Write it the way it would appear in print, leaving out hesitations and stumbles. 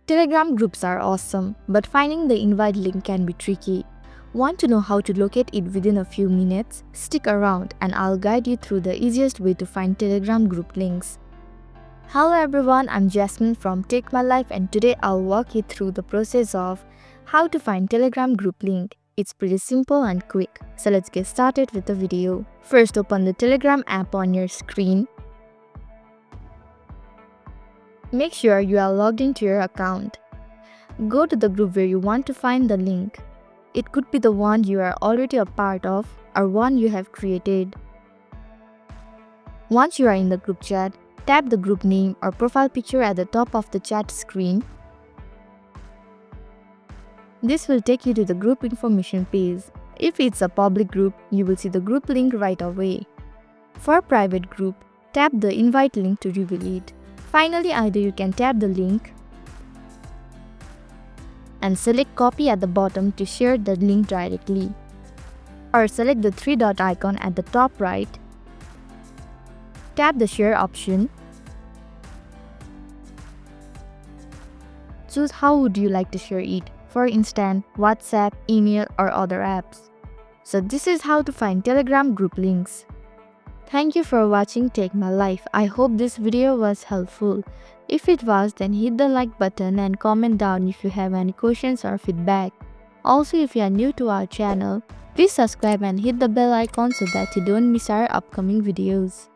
Telegram groups are awesome, but finding the invite link can be tricky. Want to know how to locate it within a few minutes? Stick around and I'll guide you through the easiest way to find Telegram group links. Hello everyone, I'm Jasmine from Take My Life and today I'll walk you through the process of how to find Telegram group link. It's pretty simple and quick, so let's get started with the video. First, open the Telegram app on your screen. Make sure you are logged into your account. Go to the group where you want to find the link. It could be the one you are already a part of or one you have created. Once you are in the group chat, tap the group name or profile picture at the top of the chat screen. This will take you to the group information page. If it's a public group, you will see the group link right away. For a private group, tap the invite link to reveal it. Finally, either you can tap the link and select copy at the bottom to share the link directly, or select the three-dot icon at the top right, tap the share option, choose how would you like to share it, for instance, WhatsApp, email or other apps. So this is how to find Telegram group links. Thank you for watching Take My Life. I hope this video was helpful. If it was, then hit the like button and comment down if you have any questions or feedback. Also, if you are new to our channel, please subscribe and hit the bell icon so that you don't miss our upcoming videos.